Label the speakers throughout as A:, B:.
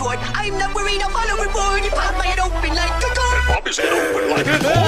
A: retort. I'm not worried, I'll follow reward. You pop my head open like a gun.
B: And pop his head open like a door.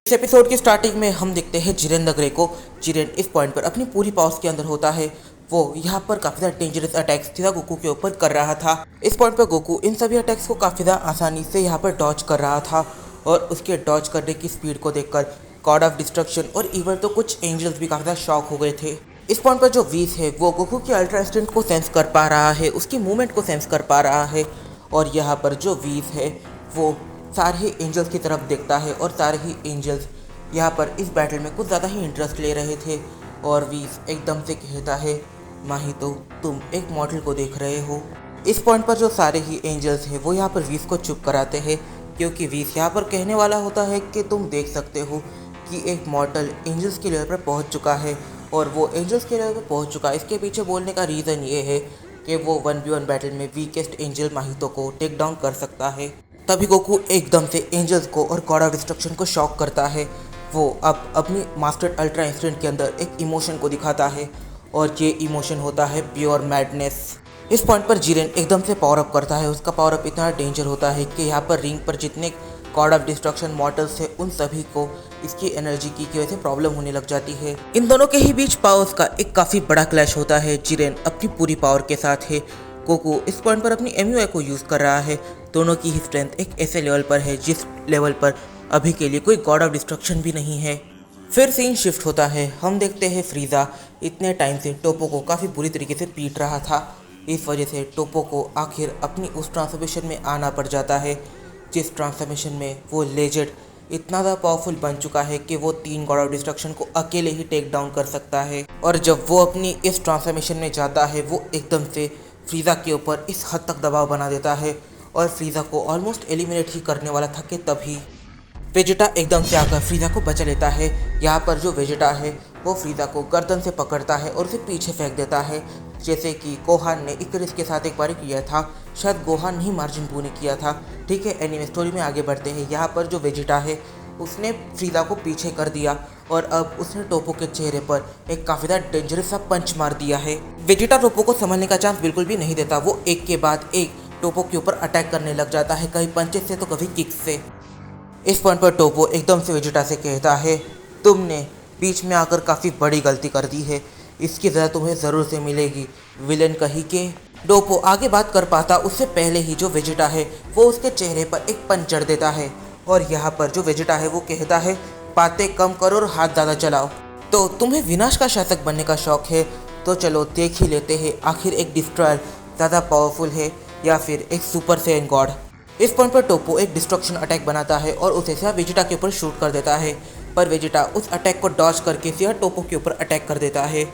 C: इस episode की starting में हम देखते हैं Jiren the grey को। Jiren इस point पर अपनी पूरी पावर्स के अंदर होता है। वो यहाँ पर काफी ज्यादा डेंजरस अटैक्स सीधा गोकू के ऊपर कर रहा था। इस पॉइंट पर गोकू इन सभी अटैक्स को काफी ज्यादा आसानी से यहाँ पर डॉज कर रहा था और उसके डॉज करने की स्पीड को देखकर गॉड ऑफ डिस्ट्रक्शन और इवन तो कुछ एंजल्स भी काफी ज्यादा शॉक हो गए थे। इस पॉइंट पर जो वीस है वो गोकू की अल्ट्रा इंस्टेंट को सेंस कर पा रहा है, उसकी मूवमेंट को सेंस कर पा रहा है और यहाँ पर जो वीस है वो सारे ही एंजल्स की तरफ देखता है और सारे ही एंजल्स यहाँ पर इस बैटल में कुछ ज़्यादा ही इंटरेस्ट ले रहे थे और वीस एकदम से कहता है, माहितो तुम एक मॉडल को देख रहे हो। इस पॉइंट पर जो सारे ही एंजल्स हैं वो यहाँ पर वीस को चुप कराते हैं क्योंकि वीस यहाँ पर कहने वाला होता है कि तुम देख सकते हो कि एक मॉडल एंजल्स के लेवल पर पहुँच चुका है और वो एंजल्स के लेवल पर पहुँच चुका है। इसके पीछे बोलने का रीज़न ये है कि वो 1v1 बैटल में वीकेस्ट एंजल माहितो को टेक डाउन कर सकता है। तभी गोकू एकदम से एंजल्स को और गॉड ऑफ डिस्ट्रक्शन को शॉक करता है। वो अब अपनी मास्टर्ड अल्ट्रा इंस्टेंट के अंदर एक इमोशन को दिखाता है और ये इमोशन होता है प्योर मैडनेस। इस पॉइंट पर जिरेन एकदम से पावर अप करता है। उसका पावर अप इतना डेंजर होता है कि यहाँ पर रिंग पर जितने गॉड ऑफ डिस्ट्रक्शन मॉडल्स है उन सभी को इसकी एनर्जी की वजह से प्रॉब्लम होने लग जाती है। इन दोनों के ही बीच पावर्स का एक काफ़ी बड़ा क्लैश होता है। जिरेन अपनी पूरी पावर के साथ है। गोकू इस पॉइंट पर अपनी एमयूआई को यूज़ कर रहा है। दोनों की ही स्ट्रेंथ एक ऐसे लेवल पर है जिस लेवल पर अभी के लिए कोई गॉड ऑफ डिस्ट्रक्शन भी नहीं है। फिर सीन शिफ्ट होता है। हम देखते हैं फ्रीज़ा इतने टाइम से टोपो को काफ़ी बुरी तरीके से पीट रहा था। इस वजह से टोपो को आखिर अपनी उस ट्रांसफॉर्मेशन में आना पड़ जाता है जिस ट्रांसफॉर्मेशन में वो लेजेंड इतना ज़्यादा पावरफुल बन चुका है कि वो 3 गॉड ऑफ डिस्ट्रक्शन को अकेले ही टेक डाउन कर सकता है। और जब वो अपनी इस ट्रांसफॉर्मेशन में जाता है वो एकदम से फ्रीज़ा के ऊपर इस हद तक दबाव बना देता है और फ्रीज़ा को ऑलमोस्ट एलिमिनेट ही करने वाला था कि तभी वेजिटा एकदम से आकर फ्रीज़ा को बचा लेता है। यहाँ पर जो वेजिटा है वो फ्रीज़ा को गर्दन से पकड़ता है और उसे पीछे फेंक देता है, जैसे कि गोहान ने इकरिस के साथ एक बार किया था। शायद गोहान ही मार्जिन बू ने किया था। ठीक है, एनीमे स्टोरी में आगे बढ़ते हैं। यहाँ पर जो वेजिटा है उसने फ्रीज़ा को पीछे कर दिया और अब उसने टोपो के चेहरे पर एक काफ़ी ज़्यादा डेंजरस सा पंच मार दिया है। वेजिटा टोपो को संभलने का चांस बिल्कुल भी नहीं देता। वो एक के बाद एक टोपो के ऊपर अटैक करने लग जाता है, कहीं पंचेस से तो कभी किक से। इस पॉइंट पर टोपो एकदम से वेजिटा से कहता है, तुमने बीच में आकर काफ़ी बड़ी गलती कर दी है, इसकी ज़रा तुम्हें ज़रूर से मिलेगी, विलेन कही के। टोपो आगे बात कर पाता उससे पहले ही जो वेजिटा है वो उसके चेहरे पर एक पंच चढ़ देता है और यहाँ पर जो वेजिटा है वो कहता है, बातें कम करो और हाथ ज़्यादा चलाओ। तो तुम्हें विनाश का शासक बनने का शौक है तो चलो देख ही लेते हैं आखिर एक डिस्ट्रॉयर ज़्यादा पावरफुल है या फिर एक सुपर सैयन गॉड। इस पॉइंट पर टोपो एक डिस्ट्रक्शन अटैक बनाता है और उसे सीधा वेजिटा के ऊपर शूट कर देता है, पर वेजिटा उस अटैक को डॉज करके सीधा टोपो के ऊपर अटैक कर देता है।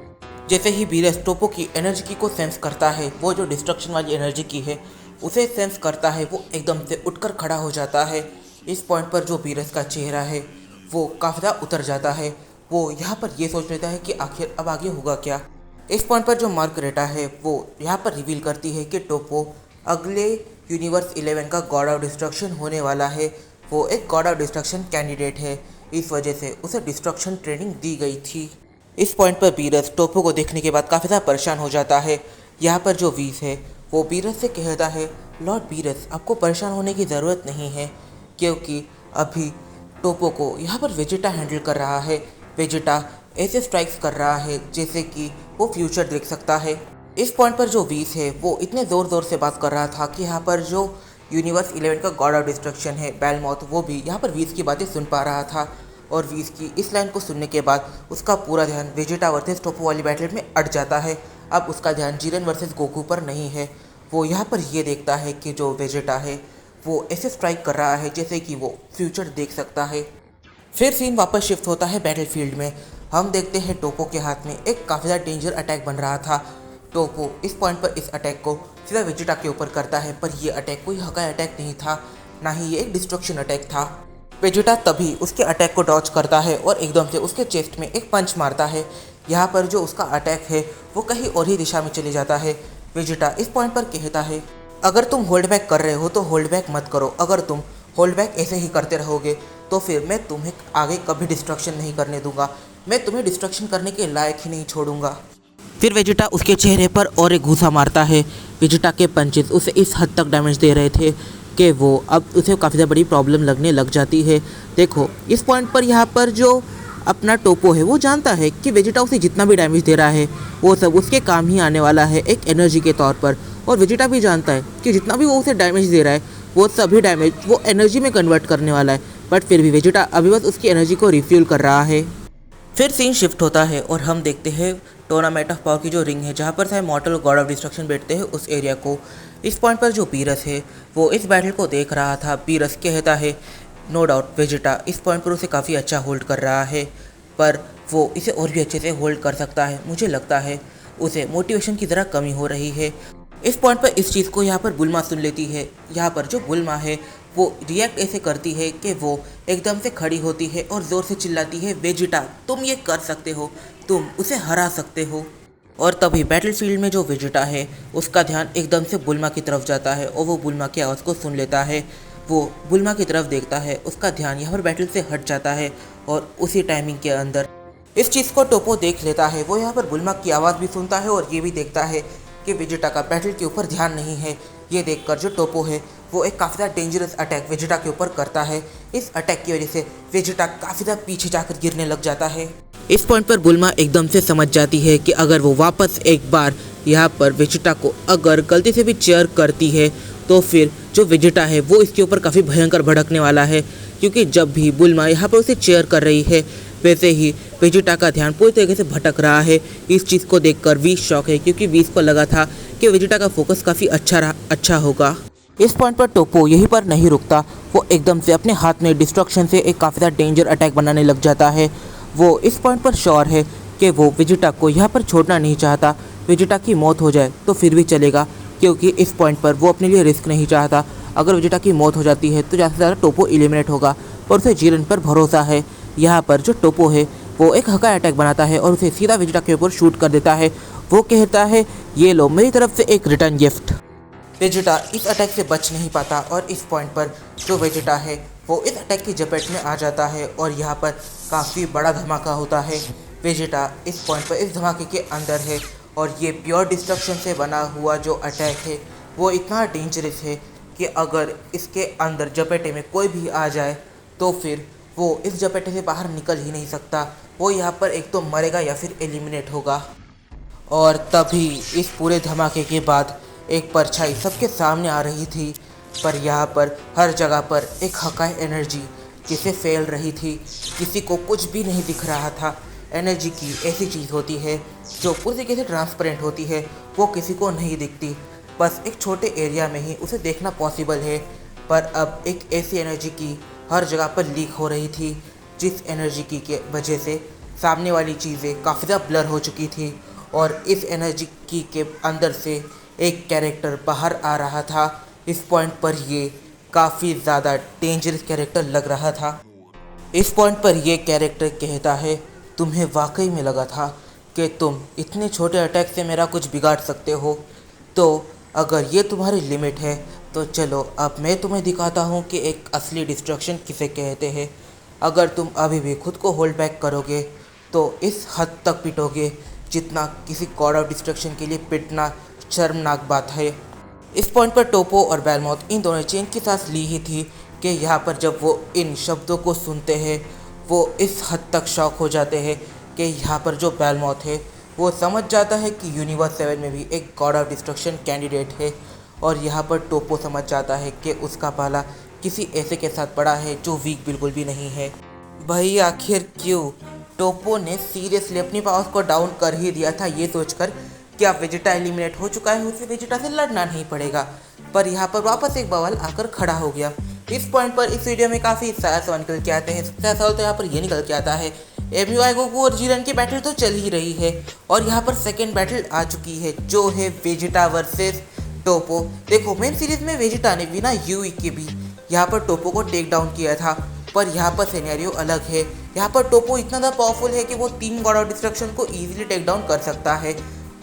C: जैसे ही बीरस टोपो की एनर्जी की को सेंस करता है, वो जो डिस्ट्रक्शन वाली एनर्जी की है उसे सेंस करता है, वो एकदम से उठकर खड़ा हो जाता है। इस पॉइंट पर जो बीरस का चेहरा है वो काफ़ी ज़्यादा उतर जाता है। वो यहाँ पर ये सोच लेता है कि आखिर अब आगे होगा क्या। इस पॉइंट पर जो मार्गरेटा है वो यहाँ पर रिवील करती है कि टोपो अगले यूनिवर्स 11 का गॉड ऑफ डिस्ट्रक्शन होने वाला है। वो एक गॉड ऑफ डिस्ट्रक्शन कैंडिडेट है, इस वजह से उसे डिस्ट्रक्शन ट्रेनिंग दी गई थी। इस पॉइंट पर बीरस टोपो को देखने के बाद काफ़ी ज़्यादा परेशान हो जाता है। यहाँ पर जो वीस है वो बीरस से कहता है, लॉर्ड बीरस आपको परेशान होने की ज़रूरत नहीं है क्योंकि अभी टोपो को यहाँ पर वेजिटा हैंडल कर रहा है। वेजिटा ऐसे स्ट्राइक्स कर रहा है जैसे कि वो फ्यूचर देख सकता है। इस पॉइंट पर जो वीस है वो इतने ज़ोर ज़ोर से बात कर रहा था कि यहाँ पर जो यूनिवर्स 11 का गॉड ऑफ डिस्ट्रक्शन है बेलमॉथ, वो भी यहाँ पर वीस की बातें सुन पा रहा था और वीस की इस लाइन को सुनने के बाद उसका पूरा ध्यान वेजिटा वर्सेस टोपो वाली बैटल में अट जाता है। अब उसका ध्यान जिरेन वर्सेस गोकू पर नहीं है। वो यहाँ पर ये देखता है कि जो वेजिटा है वो ऐसे स्ट्राइक कर रहा है जैसे कि वो फ्यूचर देख सकता है। फिर सीन वापस शिफ्ट होता है बैटलफील्ड में। हम देखते हैं टोपो के हाथ में एक काफ़ी ज़्यादा डेंजर अटैक बन रहा था। टोपो इस पॉइंट पर इस अटैक को सीधा वेजिटा के ऊपर करता है। पर ये अटैक कोई हकाई अटैक नहीं था, ना ही ये एक डिस्ट्रक्शन अटैक था। वेजिटा तभी उसके अटैक को डॉज करता है और एकदम से उसके चेस्ट में एक पंच मारता है। यहाँ पर जो उसका अटैक है वो कहीं और ही दिशा में चले जाता है। वेजिटा इस पॉइंट पर कहता है, अगर तुम होल्ड बैक कर रहे हो तो होल्ड बैक मत करो। अगर तुम होल्ड बैक ऐसे ही करते रहोगे तो फिर मैं तुम्हें आगे कभी डिस्ट्रक्शन नहीं करने दूंगा। मैं तुम्हें डिस्ट्रक्शन करने के लायक ही नहीं छोड़ूंगा। फिर वेजिटा उसके चेहरे पर और एक घूसा मारता है। वेजिटा के पंचेस उसे इस हद तक डैमेज दे रहे थे कि वो अब उसे काफ़ी ज़्यादा बड़ी प्रॉब्लम लगने लग जाती है। देखो इस पॉइंट पर यहाँ पर जो अपना टोपो है वो जानता है कि वेजिटा उसे जितना भी डैमेज दे रहा है वो सब उसके काम ही आने वाला है एक एनर्जी के तौर पर। और वेजिटा भी जानता है कि जितना भी वो उसे डैमेज दे रहा है वो सभी डैमेज वो एनर्जी में कन्वर्ट करने वाला है। बट फिर भी वेजिटा अभी बस उसकी एनर्जी को रिफ्यूल कर रहा है। फिर सीन शिफ्ट होता है और हम देखते हैं टूर्नामेंट ऑफ पावर की जो रिंग है जहाँ पर सारे मॉर्टल गॉड ऑफ डिस्ट्रक्शन बैठते हैं उस एरिया को। इस पॉइंट पर जो पीरस है वो इस बैटल को देख रहा था। पीरस कहता है, नो डाउट वेजिटा इस पॉइंट पर उसे काफ़ी अच्छा होल्ड कर रहा है, पर वो इसे और भी अच्छे से होल्ड कर सकता है। मुझे लगता है उसे मोटिवेशन की ज़रा कमी हो रही है। इस पॉइंट पर इस चीज़ को यहाँ पर बुल्मा सुन लेती है। यहाँ पर जो बुल्मा है वो रिएक्ट ऐसे करती है कि वो एकदम से खड़ी होती है और ज़ोर से चिल्लाती है, वेजिटा तुम ये कर सकते हो, तुम उसे हरा सकते हो। और तभी बैटलफील्ड में जो वेजिटा है उसका ध्यान एकदम से बुल्मा की तरफ जाता है और वो बुल्मा की आवाज़ को सुन लेता है। वो बुल्मा की तरफ देखता है, उसका ध्यान यहाँ पर बैटल से हट जाता है और उसी टाइमिंग के अंदर इस चीज़ को टोपो देख लेता है। वो यहाँ पर बुल्मा की आवाज़ भी सुनता है और ये भी देखता है कि वेजिटा का बैटल के ऊपर ध्यान नहीं है। ये देखकर जो टोपो है वो एक काफ़ी ज़्यादा डेंजरस अटैक वेजिटा के ऊपर करता है। इस अटैक की वजह से वेजिटा काफ़ी ज़्यादा पीछे जाकर गिरने लग जाता है। इस पॉइंट पर बुल्मा एकदम से समझ जाती है कि अगर वो वापस एक बार यहाँ पर वेजिटा को अगर गलती से भी चेयर करती है तो फिर जो वेजिटा है वो इसके ऊपर काफ़ी भयंकर भड़कने वाला है। क्योंकि जब भी बुल्मा यहाँ पर उसे चेयर कर रही है वैसे ही वेजिटा का ध्यान पूरी तरीके से भटक रहा है। इस चीज़ को देखकर वीस शॉक है क्योंकि वीस को लगा था कि वेजिटा का फोकस काफ़ी अच्छा होगा। इस पॉइंट पर टोपो यहीं पर नहीं रुकता, वो एकदम से अपने हाथ में डिस्ट्रक्शन से एक काफ़ी ज़्यादा डेंजर अटैक बनाने लग जाता है। वो इस पॉइंट पर श्योर है कि वो वेजिटा को यहाँ पर छोड़ना नहीं चाहता। वेजिटा की मौत हो जाए तो फिर भी चलेगा क्योंकि इस पॉइंट पर वो अपने लिए रिस्क नहीं चाहता। अगर वेजिटा की मौत हो जाती है तो ज़्यादा से ज़्यादा टोपो एलिमिनेट होगा, पर उसे जिरेन पर भरोसा है। यहाँ पर जो टोपो है वो एक हकाई अटैक बनाता है और उसे सीधा वेजिटा के ऊपर शूट कर देता है। वो कहता है, ये लो मेरी तरफ से एक रिटर्न गिफ्ट। वेजिटा इस अटैक से बच नहीं पाता और इस पॉइंट पर जो वेजिटा है वो इस अटैक की चपेट में आ जाता है और यहाँ पर काफ़ी बड़ा धमाका होता है। वेजिटा इस पॉइंट पर इस धमाके के अंदर है और ये प्योर डिस्ट्रक्शन से बना हुआ जो अटैक है वो इतना डेंजरस है कि अगर इसके अंदर जपेटे में कोई भी आ जाए तो फिर वो इस जपेटे से बाहर निकल ही नहीं सकता। वो यहाँ पर एक तो मरेगा या फिर एलिमिनेट होगा। और तभी इस पूरे धमाके के बाद एक परछाई सबके सामने आ रही थी, पर यहाँ पर हर जगह पर एक हकाई एनर्जी जिसे फैल रही थी। किसी को कुछ भी नहीं दिख रहा था। एनर्जी की ऐसी चीज़ होती है जो पूरी तरीके से ट्रांसपेरेंट होती है, वो किसी को नहीं दिखती, बस एक छोटे एरिया में ही उसे देखना पॉसिबल है। पर अब एक ऐसी एनर्जी की हर जगह पर लीक हो रही थी जिस एनर्जी की के वजह से सामने वाली चीज़ें काफ़ी ज़्यादा ब्लर हो चुकी थी और इस एनर्जी की के अंदर से एक कैरेक्टर बाहर आ रहा था। इस पॉइंट पर ये काफ़ी ज़्यादा डेंजरस कैरेक्टर लग रहा था। इस पॉइंट पर ये कैरेक्टर कहता है, तुम्हें वाकई में लगा था कि तुम इतने छोटे अटैक से मेरा कुछ बिगाड़ सकते हो, तो अगर ये तुम्हारी लिमिट है तो चलो अब मैं तुम्हें दिखाता हूँ कि एक असली डिस्ट्रक्शन किसे कहते हैं। अगर तुम अभी भी खुद को होल्ड बैक करोगे तो इस हद तक पिटोगे जितना किसी गॉड ऑफ डिस्ट्रक्शन के लिए पिटना शर्मनाक बात है। इस पॉइंट पर टोपो और बेलमॉथ इन दोनों चेंज की सांस ली ही थी कि यहाँ पर जब वो इन शब्दों को सुनते हैं वो इस हद तक शॉक हो जाते हैं कि यहाँ पर जो बेलमॉथ है वो समझ जाता है कि यूनिवर्स 7 में भी एक गॉड ऑफ डिस्ट्रक्शन कैंडिडेट है और यहाँ पर टोपो समझ जाता है कि उसका पाला किसी ऐसे के साथ पड़ा है जो वीक बिल्कुल भी नहीं है। भाई आखिर क्यों? टोपो ने सीरियसली अपनी पावर्स को डाउन कर ही दिया था ये सोचकर कि अब वेजिटा एलिमिनेट हो चुका है, उसे वेजिटा से लड़ना नहीं पड़ेगा, पर यहाँ पर वापस एक बवाल आकर खड़ा हो गया। इस पॉइंट पर इस वीडियो में काफ़ी सारे सवाल निकल के आते हैं। सबसे सवाल तो यहाँ पर ये निकल के आता है, MUI गोकू और जिरेन की बैटल तो चल ही रही है और यहाँ पर सेकेंड बैटल आ चुकी है जो है वेजिटा वर्सेस टोपो। देखो मेन सीरीज में वेजिटा ने बिना यूई के भी यहाँ पर टोपो को टेक डाउन किया था, पर यहाँ पर सिनेरियो अलग है। यहाँ पर टोपो इतना ज़्यादा पावरफुल है कि वो 3 गॉड ऑफ डिस्ट्रक्शन को इजीली टेक डाउन कर सकता है।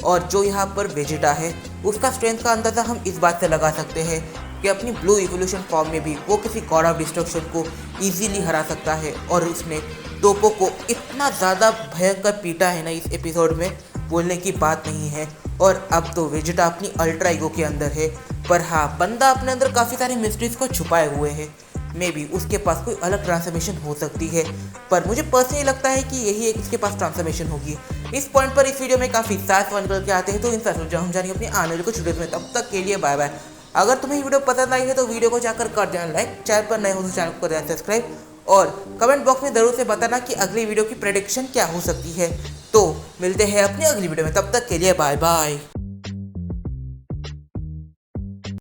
C: और जो यहाँ पर वेजिटा है उसका स्ट्रेंथ का अंदाज़ा हम इस बात से लगा सकते हैं कि अपनी ब्लू इवोल्यूशन फॉर्म में भी वो किसी गॉड ऑफ डिस्ट्रक्शन को इजीली हरा सकता है। और उसने टोपो को इतना ज़्यादा भयंकर पीटा है ना इस एपिसोड में, बोलने की बात नहीं है। और अब तो वेजिटा अपनी अल्ट्रा ईगो के अंदर है, पर हाँ बंदा अपने अंदर काफ़ी सारी मिस्ट्रीज को छुपाए हुए है। मे बी उसके पास कोई अलग ट्रांसफॉर्मेशन हो सकती है, पर मुझे पर्सनली लगता है कि यही एक उसके पास ट्रांसफॉर्मेशन होगी। इस पॉइंट पर इस वीडियो में काफ़ी साफ निकल के आते हैं, तो इन साथ हम जानेंगे अपनी आने वाली कुछ वीडियोज में। तब तक के लिए बाय बाय। अगर तुम्हें वीडियो पसंद आई है तो वीडियो को जाकर कर देना लाइक, चैनल पर नए हो तो चैनल को कर देना सब्सक्राइब, और कमेंट बॉक्स में ज़रूर से बताना कि अगली वीडियो की प्रेडिक्शन क्या हो सकती है। तो मिलते हैं अपनी अगली वीडियो में, तब तक के लिए बाय बाय।